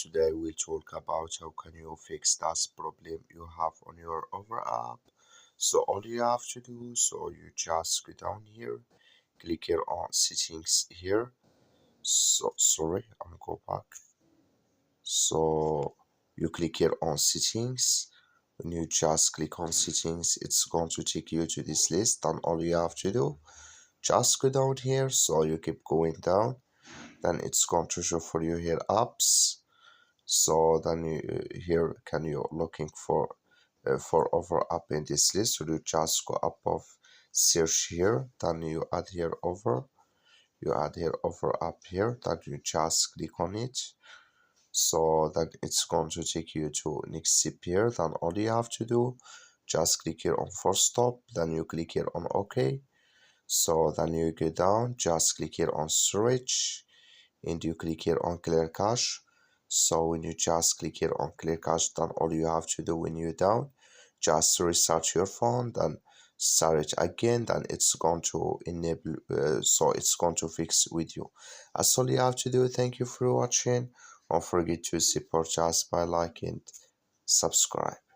Today we'll talk about how can you fix that problem you have on your OfferUp. So all you have to do, so you just go down here, click here on settings here. So sorry, I'm go back. So you click here on settings. When you just click on settings, it's going to take you to this list. Then all you have to do, just go down here. So you keep going down. Then it's going to show for you here apps. So then here can you looking for OfferUp in this list. So you just go up of search here. Then you add here you add here OfferUp here. Then you just click on it. So then it's going to take you to next step here. Then all you have to do, just click here on force stop. Then you click here on OK. So then you go down, just click here on storage, and you click here on clear cache. So when you just click here on clear cache, then all you have to do when you're down, just restart your phone, then start it again, then it's going to enable, so it's going to fix with you. That's all you have to do. Thank you for watching. Don't forget to support us by liking, subscribe.